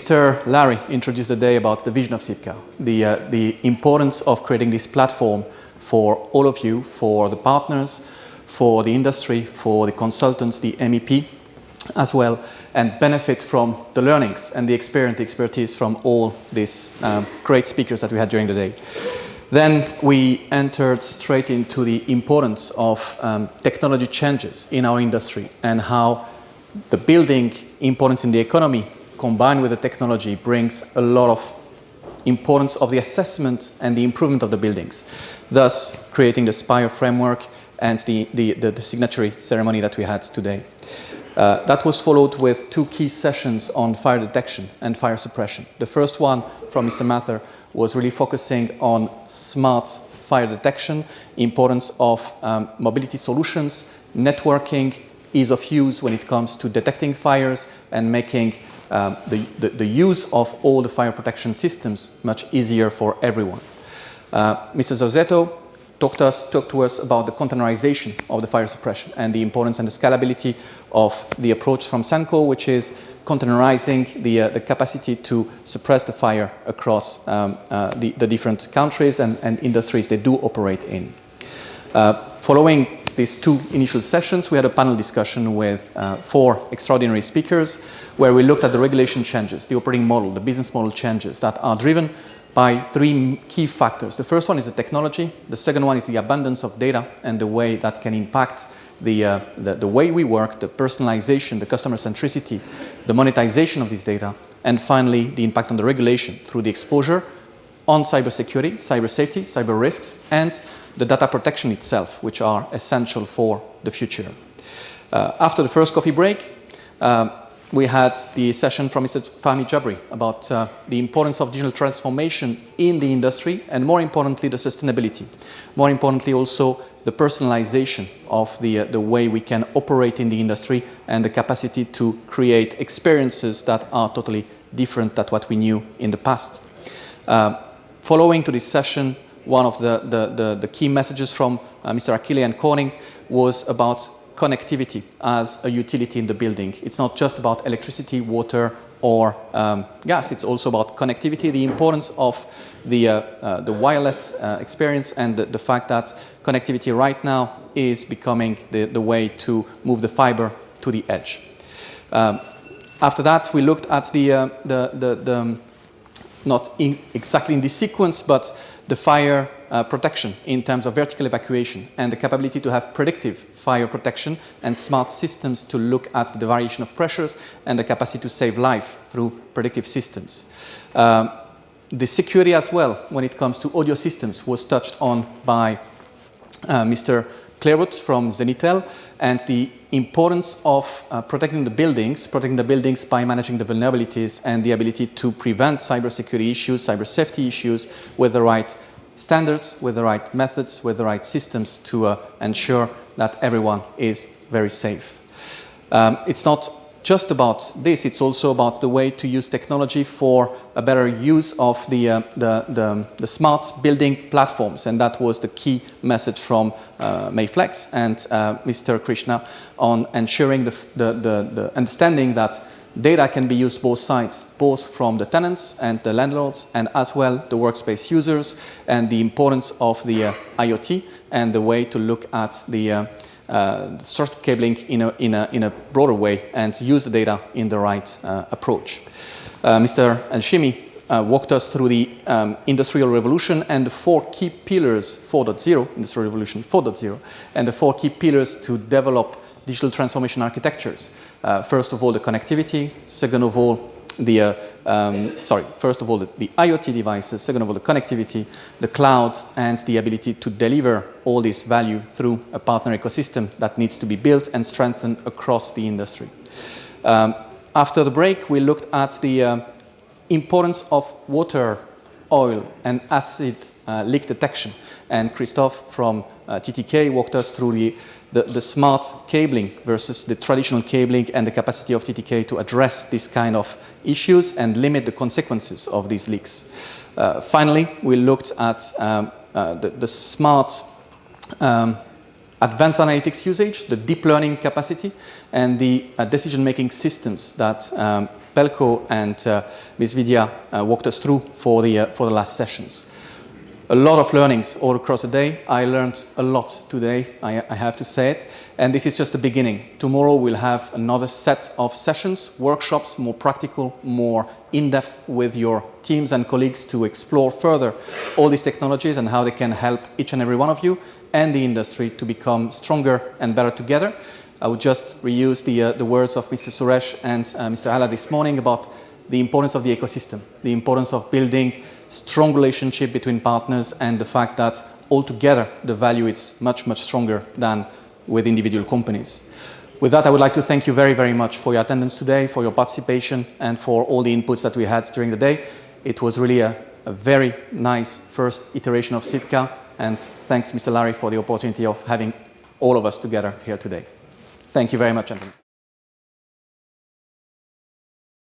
Mr. Larry introduced today about the vision of SIBCA, the importance of creating this platform for all of you, for the partners, for the industry, for the consultants, the MEP as well, and benefit from the learnings and the experience, the expertise from all these great speakers that we had during the day. Then we entered straight into the importance of technology changes in our industry and how the building importance in the economy combined with the technology brings a lot of importance of the assessment and the improvement of the buildings, thus creating the SPIRE framework and the signatory ceremony that we had today. That was followed with two key sessions on fire detection and fire suppression. The first one from Mr. Mather was really focusing on smart fire detection, importance of mobility solutions, networking, ease of use when it comes to detecting fires and making the use of all the fire protection systems much easier for everyone. Mr. Zauzetto talked to us about the containerization of the fire suppression and the importance and the scalability of the approach from Sanco, which is containerizing the capacity to suppress the fire across the different countries and industries they do operate in. Following these two initial sessions, we had a panel discussion with 4 extraordinary speakers where we looked at the regulation changes, the operating model, the business model changes that are driven by 3 key factors. The first one is the technology. The second one is the abundance of data and the way that can impact the way we work, the personalization, the customer centricity, the monetization of this data, and finally, the impact on the regulation through the exposure on cybersecurity, cyber safety, cyber risks, and the data protection itself, which are essential for the future. After the first coffee break, we had the session from Mr. Fahmi Jabri about the importance of digital transformation in the industry and more importantly, the sustainability. More importantly also, the personalization of the way we can operate in the industry and the capacity to create experiences that are totally different than what we knew in the past. Following to this session, one of the key messages from Mr. Achille and Koning was about connectivity as a utility in the building. It's not just about electricity, water, or gas. It's also about connectivity, the importance of the wireless experience, and the fact that connectivity right now is becoming the way to move the fiber to the edge. After that, we looked at not exactly in this sequence, but the fire protection in terms of vertical evacuation and the capability to have predictive fire protection and smart systems to look at the variation of pressures and the capacity to save life through predictive systems. The security as well, when it comes to audio systems, was touched on by Mr. Clairwood from Zenitel, and the importance of protecting the buildings by managing the vulnerabilities and the ability to prevent cybersecurity issues, cyber safety issues with the right standards, with the right methods, with the right systems to ensure that everyone is very safe. It's not just about this, it's also about the way to use technology for a better use of the smart building platforms, and that was the key message from Mayflex and Mr. Krishna on ensuring the understanding that data can be used both sides, both from the tenants and the landlords, and as well the workspace users, and the importance of the IoT and the way to look at the structured cabling in a broader way and use the data in the right approach. Mr. Alshimi walked us through the industrial revolution and the 4 key pillars, 4.0, industrial revolution 4.0, and the 4 key pillars to develop digital transformation architectures. First of all, the connectivity. Second of all, first of all, the IoT devices. Second of all, the connectivity, the cloud, and the ability to deliver all this value through a partner ecosystem that needs to be built and strengthened across the industry. After the break, we looked at the importance of water, oil, and acid leak detection. And Christophe from TTK walked us through the smart cabling versus the traditional cabling and the capacity of TTK to address this kind of issues and limit the consequences of these leaks. Finally, we looked at the smart advanced analytics usage, the deep learning capacity, and the decision-making systems that Pelko and Ms. Vidya walked us through for the last sessions. A lot of learnings all across the day. I learned a lot today, I have to say it. And this is just the beginning. Tomorrow we'll have another set of sessions, workshops, more practical, more in-depth with your teams and colleagues to explore further all these technologies and how they can help each and every one of you and the industry to become stronger and better together. I would just reuse the words of Mr. Suresh and Mr. Ala this morning about the importance of the ecosystem, the importance of building strong relationship between partners, and the fact that altogether the value is much, much stronger than with individual companies. With that, I would like to thank you very, very much for your attendance today, for your participation, and for all the inputs that we had during the day. It was really a very nice first iteration of SIBCA, and thanks, Mr. Larry, for the opportunity of having all of us together here today. Thank you very much, gentlemen.